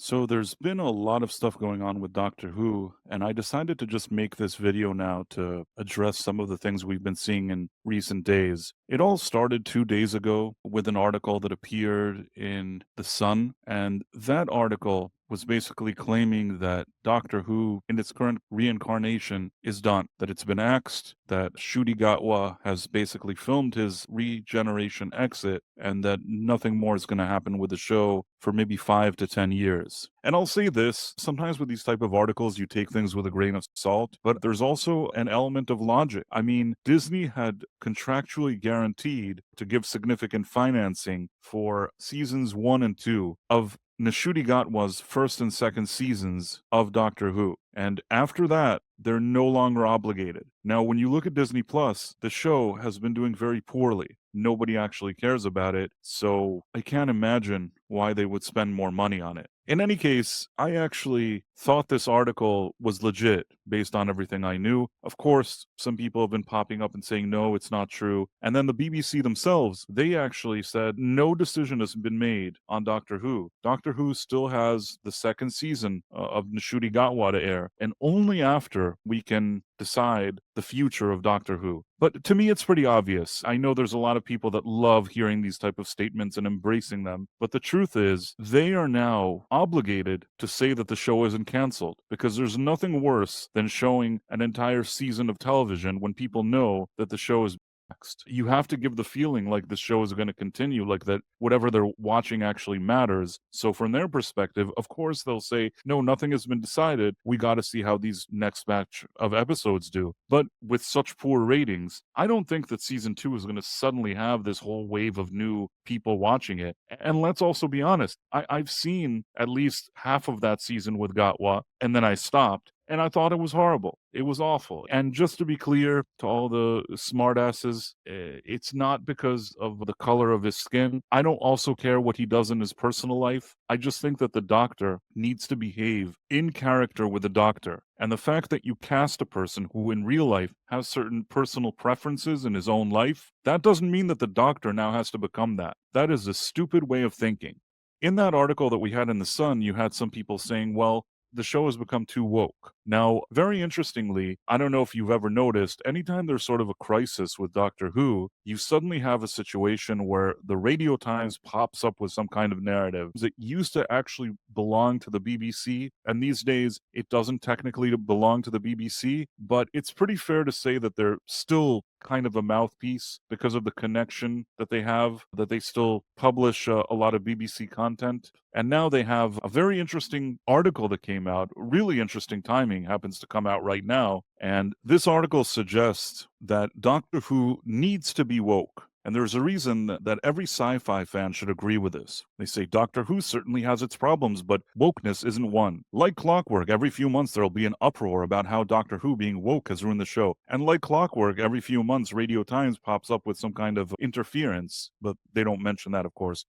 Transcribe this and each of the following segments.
So there's been a lot of stuff going on with Doctor Who, and I decided to just make this video now to address some of the things we've been seeing in recent days. It all started 2 days ago with an article that appeared in The Sun, and that article was basically claiming that Doctor Who, in its current reincarnation, is done. That it's been axed, that Ncuti Gatwa has basically filmed his regeneration exit, and that nothing more is going to happen with the show for maybe 5 to 10 years. And I'll say this, sometimes with these type of articles, you take things with a grain of salt, but there's also an element of logic. I mean, Disney had contractually guaranteed to give significant financing for seasons 1 and 2 of Ncuti Gatwa's first and second seasons of Doctor Who. And after that, they're no longer obligated. Now, when you look at Disney Plus, the show has been doing very poorly. Nobody actually cares about it, so I can't imagine why they would spend more money on it. In any case, I actually thought this article was legit based on everything I knew. Of course, some people have been popping up and saying, no, it's not true. And then the BBC themselves, they actually said no decision has been made on Doctor Who. Doctor Who still has the second season of Ncuti Gatwa to air, and only after we can decide the future of Doctor Who. But to me, it's pretty obvious. I know there's a lot of people that love hearing these type of statements and embracing them, but the truth is, they are now obligated to say that the show isn't canceled, because there's nothing worse than showing an entire season of television when people know that the show is next. You have to give the feeling like the show is going to continue, like that whatever they're watching actually matters. So from their perspective, of course they'll say, no, nothing has been decided. We got to see how these next batch of episodes do. But with such poor ratings, I don't think that season 2 is going to suddenly have this whole wave of new people watching it. And let's also be honest, I've seen at least half of that season with Gatwa, and then I stopped. And I thought it was horrible. It was awful. And just to be clear to all the smartasses, it's not because of the color of his skin. I don't also care what he does in his personal life. I just think that the Doctor needs to behave in character with the Doctor. And the fact that you cast a person who in real life has certain personal preferences in his own life, that doesn't mean that the Doctor now has to become that. That is a stupid way of thinking. In that article that we had in The Sun, you had some people saying, well, the show has become too woke. Now, very interestingly, I don't know if you've ever noticed, anytime there's sort of a crisis with Doctor Who, you suddenly have a situation where the Radio Times pops up with some kind of narrative that used to actually belong to the BBC, and these days it doesn't technically belong to the BBC, but it's pretty fair to say that they're still kind of a mouthpiece because of the connection that they have, that they still publish a lot of BBC content. And now they have a very interesting article that came out, really interesting timing, happens to come out right now. And this article suggests that Doctor Who needs to be woke. And there's a reason that every sci-fi fan should agree with this. They say Doctor Who certainly has its problems, but wokeness isn't one. Like clockwork, every few months there'll be an uproar about how Doctor Who being woke has ruined the show. And like clockwork, every few months Radio Times pops up with some kind of interference, but they don't mention that, of course.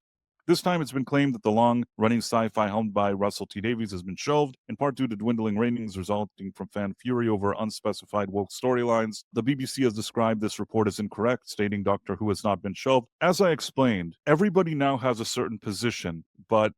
This time it's been claimed that the long-running sci-fi helmed by Russell T Davies has been shelved, in part due to dwindling ratings resulting from fan fury over unspecified woke storylines. The BBC has described this report as incorrect, stating Doctor Who has not been shelved. As I explained, everybody now has a certain position, but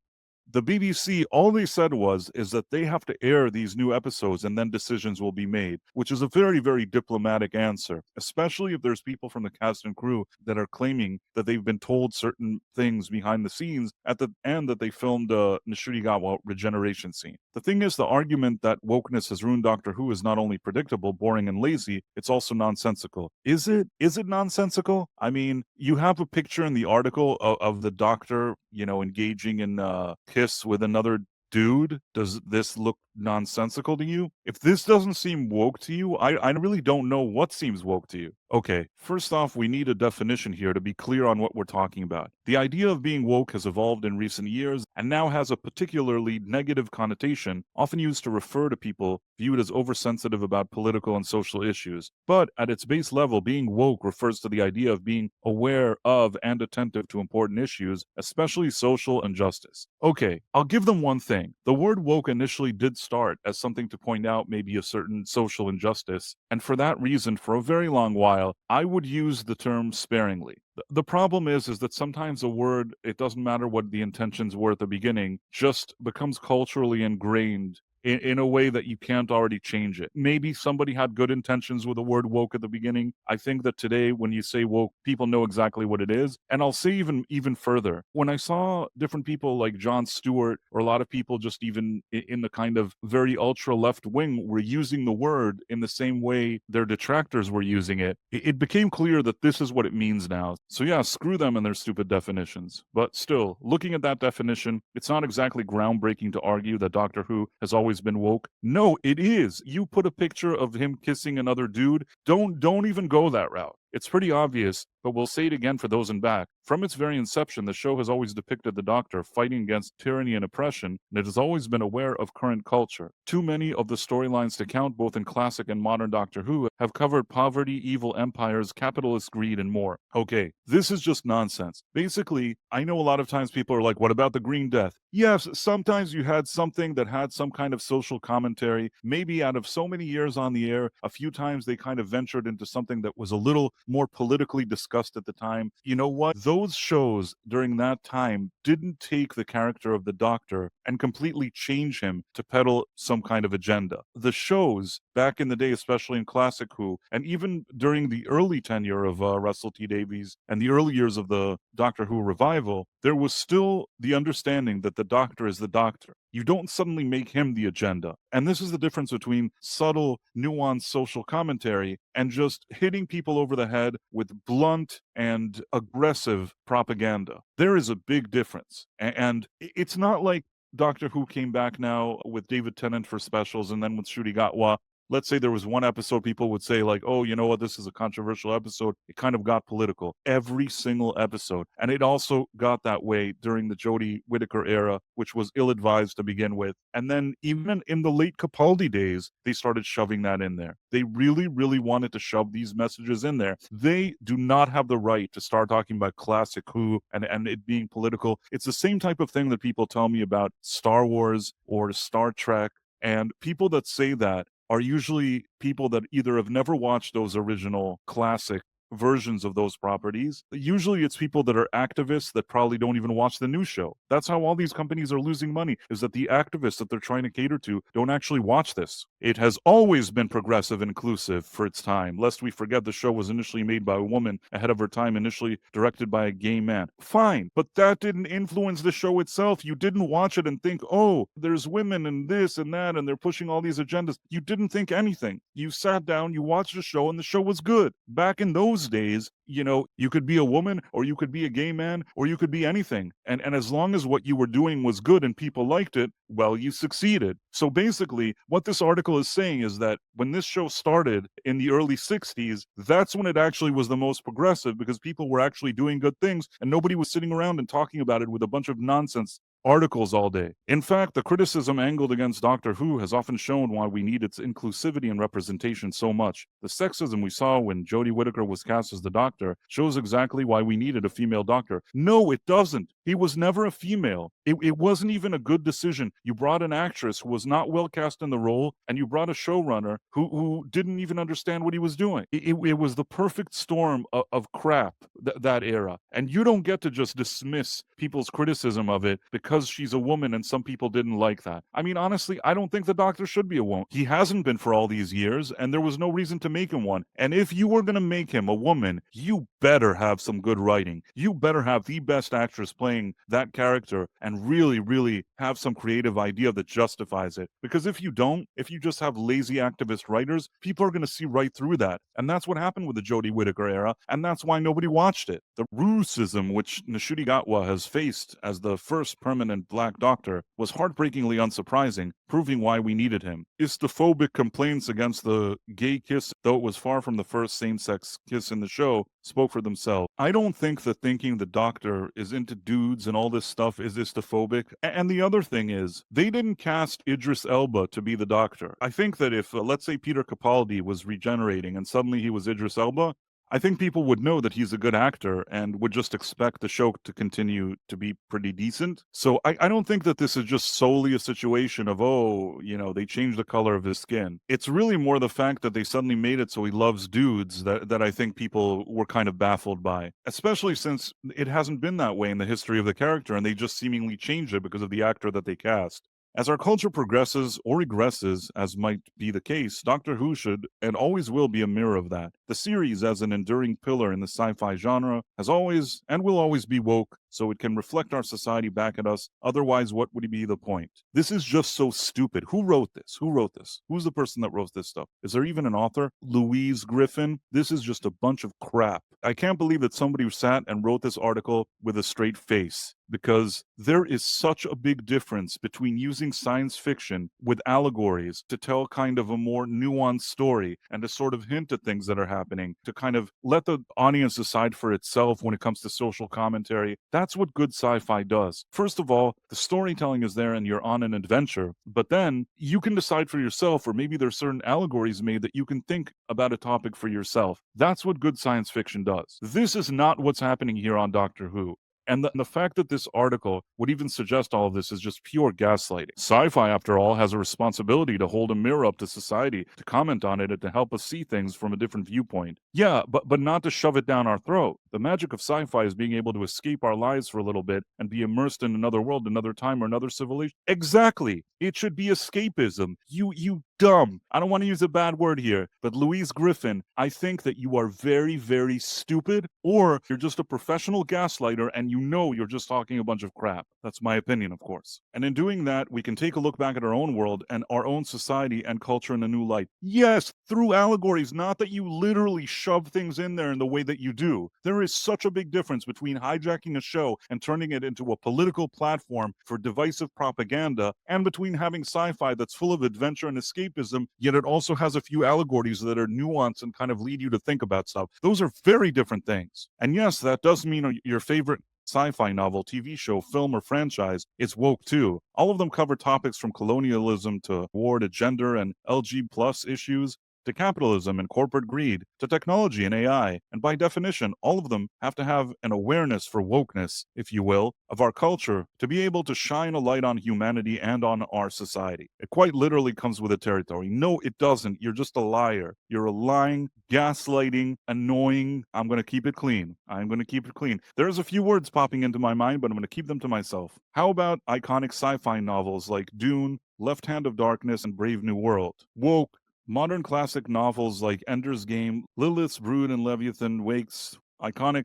the BBC, all they said is that they have to air these new episodes and then decisions will be made, which is a very, very diplomatic answer, especially if there's people from the cast and crew that are claiming that they've been told certain things behind the scenes at the end that they filmed Ncuti Gatwa regeneration scene. The thing is, the argument that wokeness has ruined Doctor Who is not only predictable, boring, and lazy, it's also nonsensical. Is it? Is it nonsensical? I mean, you have a picture in the article of the Doctor, engaging in kiss with another dude. Does this look nonsensical to you? If this doesn't seem woke to you, I really don't know what seems woke to you. Okay, first off, we need a definition here to be clear on what we're talking about. The idea of being woke has evolved in recent years and now has a particularly negative connotation, often used to refer to people viewed as oversensitive about political and social issues. But at its base level, being woke refers to the idea of being aware of and attentive to important issues, especially social and justice. Okay, I'll give them one thing. The word woke initially did start as something to point out maybe a certain social injustice, and for that reason, for a very long while, style, I would use the term sparingly. The problem is that sometimes a word, it doesn't matter what the intentions were at the beginning, just becomes culturally ingrained in a way that you can't already change it. Maybe somebody had good intentions with the word woke at the beginning. I think that today, when you say woke, people know exactly what it is. And I'll say even further, when I saw different people like Jon Stewart, or a lot of people just even in the kind of very ultra left wing were using the word in the same way their detractors were using it, it became clear that this is what it means now. So yeah, screw them and their stupid definitions. But still, looking at that definition, it's not exactly groundbreaking to argue that Doctor Who has always been woke. No, it is. You put a picture of him kissing another dude, don't even go that route. It's pretty obvious, but we'll say it again for those in back. From its very inception, the show has always depicted the Doctor fighting against tyranny and oppression, and it has always been aware of current culture. Too many of the storylines to count, both in classic and modern Doctor Who, have covered poverty, evil empires, capitalist greed, and more. Okay, this is just nonsense. Basically, I know a lot of times people are like, what about the Green Death? Yes, sometimes you had something that had some kind of social commentary. Maybe out of so many years on the air, a few times they kind of ventured into something that was a little more politically discussed at the time. You know what? Those shows during that time didn't take the character of the Doctor and completely change him to peddle some kind of agenda. The shows back in the day, especially in Classic Who, and even during the early tenure of Russell T Davies and the early years of the Doctor Who revival, there was still the understanding that the Doctor is the Doctor. You don't suddenly make him the agenda. And this is the difference between subtle, nuanced social commentary and just hitting people over the head with blunt and aggressive propaganda. There is a big difference. And it's not like Doctor Who came back now with David Tennant for specials and then with Ncuti Gatwa. Let's say there was one episode people would say like, oh, you know what, this is a controversial episode. It kind of got political. Every single episode. And it also got that way during the Jodie Whittaker era, which was ill-advised to begin with. And then even in the late Capaldi days, they started shoving that in there. They really, really wanted to shove these messages in there. They do not have the right to start talking about Classic Who and it being political. It's the same type of thing that people tell me about Star Wars or Star Trek. And people that say that are usually people that either have never watched those original classic versions of those properties. Usually it's people that are activists that probably don't even watch the new show. That's how all these companies are losing money, is that the activists that they're trying to cater to don't actually watch this. It has always been progressive and inclusive for its time, lest we forget the show was initially made by a woman ahead of her time, initially directed by a gay man. Fine, but that didn't influence the show itself. You didn't watch it and think, oh, there's women and this and that, and they're pushing all these agendas. You didn't think anything. You sat down, you watched the show, and the show was good. Back in those days, you know, you could be a woman or you could be a gay man or you could be anything. And as long as what you were doing was good and people liked it, well, you succeeded. So basically, what this article is saying is that when this show started in the early 60s, that's when it actually was the most progressive because people were actually doing good things and nobody was sitting around and talking about it with a bunch of nonsense articles all day. In fact, the criticism angled against Doctor Who has often shown why we need its inclusivity and representation so much. The sexism we saw when Jodie Whittaker was cast as the Doctor shows exactly why we needed a female Doctor. No, it doesn't. He was never a female. It wasn't even a good decision. You brought an actress who was not well cast in the role, and you brought a showrunner who didn't even understand what he was doing. It was the perfect storm of crap, that era. And you don't get to just dismiss people's criticism of it because she's a woman and some people didn't like that. I mean, honestly, I don't think the Doctor should be a woman. He hasn't been for all these years, and there was no reason to make him one. And if you were going to make him a woman, you better have some good writing. You better have the best actress playing that character and really, really have some creative idea that justifies it. Because if you don't, if you just have lazy activist writers, people are going to see right through that. And that's what happened with the Jodie Whittaker era, and that's why nobody watched it. The racism which Ncuti Gatwa has faced as the first permanent Black Doctor was heartbreakingly unsurprising, proving why we needed him. Istophobic complaints against the gay kiss, though it was far from the first same-sex kiss in the show, spoke for themselves. I don't think that thinking the Doctor is into dudes and all this stuff is istophobic. And the other thing is, they didn't cast Idris Elba to be the Doctor. I think that if, let's say Peter Capaldi was regenerating and suddenly he was Idris Elba, I think people would know that he's a good actor and would just expect the show to continue to be pretty decent. So I don't think that this is just solely a situation of, oh, they changed the color of his skin. It's really more the fact that they suddenly made it so he loves dudes that I think people were kind of baffled by, especially since it hasn't been that way in the history of the character and they just seemingly changed it because of the actor that they cast. As our culture progresses or regresses, as might be the case, Doctor Who should and always will be a mirror of that. The series, as an enduring pillar in the sci fi genre, has always and will always be woke, so it can reflect our society back at us. Otherwise, what would be the point? This is just so stupid. Who wrote this? Who wrote this? Who's the person that wrote this stuff? Is there even an author? Louise Griffin? This is just a bunch of crap. I can't believe that somebody sat and wrote this article with a straight face, because there is such a big difference between using science fiction with allegories to tell kind of a more nuanced story and to sort of hint at things that are happening, to kind of let the audience decide for itself when it comes to social commentary. That's what good sci-fi does. First of all, the storytelling is there and you're on an adventure, but then you can decide for yourself, or maybe there's certain allegories made that you can think about a topic for yourself. That's what good science fiction does. This is not what's happening here on Doctor Who. And the fact that this article would even suggest all of this is just pure gaslighting. Sci-fi, after all, has a responsibility to hold a mirror up to society, to comment on it, and to help us see things from a different viewpoint. Yeah, but not to shove it down our throat. The magic of sci-fi is being able to escape our lives for a little bit and be immersed in another world, another time, or another civilization. Exactly. It should be escapism. You dumb. I don't want to use a bad word here, but Louise Griffin, I think that you are very, very stupid, or you're just a professional gaslighter and you're just talking a bunch of crap. That's my opinion, of course. And in doing that, we can take a look back at our own world and our own society and culture in a new light. Yes, through allegories, not that you literally shove things in there in the way that you do. There is such a big difference between hijacking a show and turning it into a political platform for divisive propaganda, and between having sci-fi that's full of adventure and escapism, yet it also has a few allegories that are nuanced and kind of lead you to think about stuff. Those are very different things. And yes, that does mean your favorite sci-fi novel, TV show, film, or franchise is woke too. All of them cover topics from colonialism to war to gender and LG plus issues, to capitalism and corporate greed, to technology and AI. And by definition, all of them have to have an awareness for wokeness, if you will, of our culture to be able to shine a light on humanity and on our society. It quite literally comes with a territory. No, it doesn't. You're just a liar. You're a lying, gaslighting, annoying. I'm going to keep it clean. I'm going to keep it clean. There's a few words popping into my mind, but I'm going to keep them to myself. How about iconic sci-fi novels like Dune, Left Hand of Darkness, and Brave New World? Woke. Modern classic novels like Ender's Game, Lilith's Brood, and Leviathan Wakes, iconic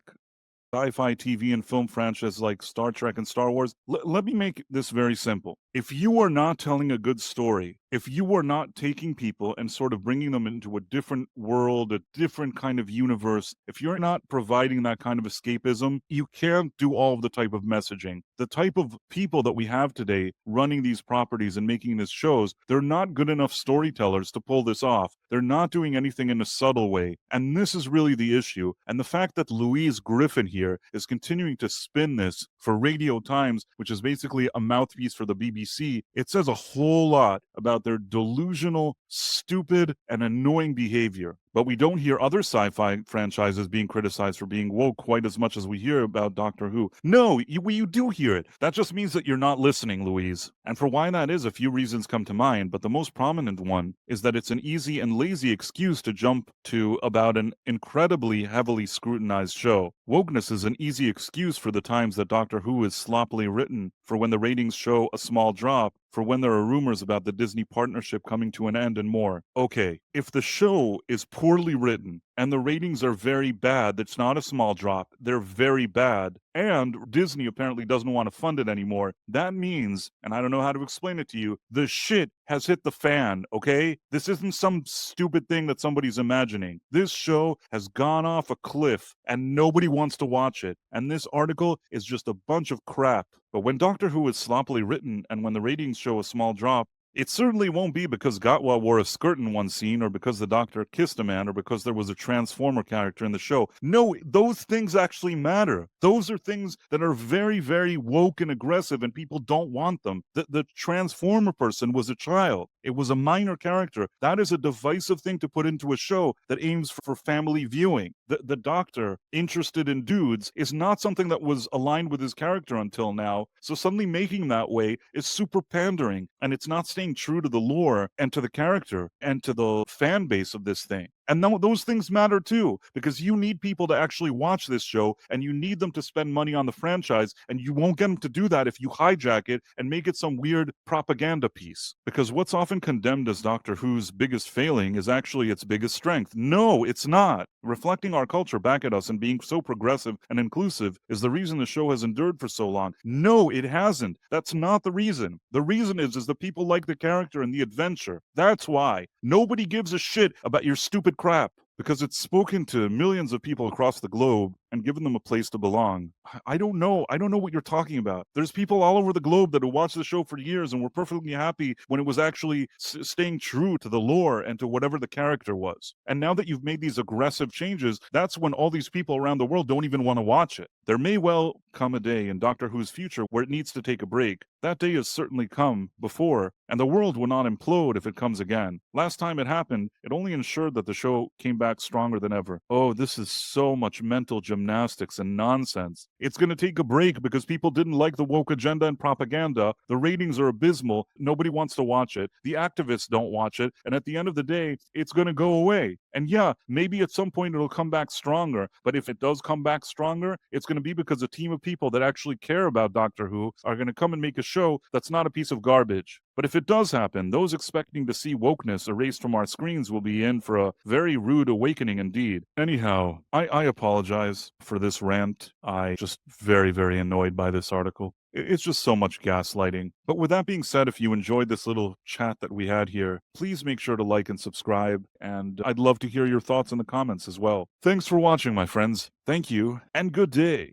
sci-fi TV and film franchises like Star Trek and Star Wars. Let me make this very simple. If you are not telling a good story, if you are not taking people and sort of bringing them into a different world, a different kind of universe, if you're not providing that kind of escapism, you can't do all of the type of messaging. The type of people that we have today running these properties and making these shows, they're not good enough storytellers to pull this off. They're not doing anything in a subtle way. And this is really the issue. And the fact that Louise Griffin here is continuing to spin this for Radio Times, which is basically a mouthpiece for the BBC, it says a whole lot about their delusional, stupid, and annoying behavior. But we don't hear other sci-fi franchises being criticized for being woke quite as much as we hear about Doctor Who. No, you do hear it. That just means that you're not listening, Louise. And for why that is, a few reasons come to mind, but the most prominent one is that it's an easy and lazy excuse to jump to about an incredibly heavily scrutinized show. Wokeness is an easy excuse for the times that Doctor Who is sloppily written, for when the ratings show a small drop, for when there are rumors about the Disney partnership coming to an end, and more. Okay, if the show is poorly written and the ratings are very bad, that's not a small drop, they're very bad, and Disney apparently doesn't want to fund it anymore, that means, and I don't know how to explain it to you, the shit has hit the fan, okay? This isn't some stupid thing that somebody's imagining. This show has gone off a cliff and nobody wants to watch it. And this article is just a bunch of crap. But when Doctor Who is sloppily written and when the ratings show a small drop, It certainly won't be because Gatwa wore a skirt in one scene, or because the doctor kissed a man, or because there was a Transformer character in the show. No, those things actually matter. Those are things that are very, very woke and aggressive, and people don't want them. The Transformer person was a child. It was a minor character. That is a divisive thing to put into a show that aims for family viewing. The doctor, interested in dudes, is not something that was aligned with his character until now. So suddenly making that way is super pandering, and it's not staying true to the lore and to the character and to the fan base of this thing. And those things matter too, because you need people to actually watch this show, and you need them to spend money on the franchise, and you won't get them to do that if you hijack it and make it some weird propaganda piece. Because what's often condemned as Doctor Who's biggest failing is actually its biggest strength. No, it's not. Reflecting our culture back at us and being so progressive and inclusive is the reason the show has endured for so long. No, it hasn't. That's not the reason. The reason is that people like the character and the adventure. That's why. Nobody gives a shit about your stupid crap, because it's spoken to millions of people across the globe and given them a place to belong. I don't know. I don't know what you're talking about. There's people all over the globe that have watched the show for years and were perfectly happy when it was actually staying true to the lore and to whatever the character was. And now that you've made these aggressive changes, that's when all these people around the world don't even want to watch it. There may well come a day in Doctor Who's future where it needs to take a break. That day has certainly come before, and the world will not implode if it comes again. Last time it happened, it only ensured that the show came back stronger than ever. Oh, this is so much mental gymnastics and nonsense. It's going to take a break because people didn't like the woke agenda and propaganda. The ratings are abysmal. Nobody wants to watch it. The activists don't watch it. And at the end of the day, it's going to go away. And yeah, maybe at some point it'll come back stronger. But if it does come back stronger, it's going to be because a team of people that actually care about Doctor Who are going to come and make a show that's not a piece of garbage. But if it does happen, those expecting to see wokeness erased from our screens will be in for a very rude awakening indeed. Anyhow, I apologize for this rant. I just very, very annoyed by this article. It's just so much gaslighting. But with that being said, if you enjoyed this little chat that we had here, please make sure to like and subscribe, and I'd love to hear your thoughts in the comments as well. Thanks for watching, my friends. Thank you, and good day.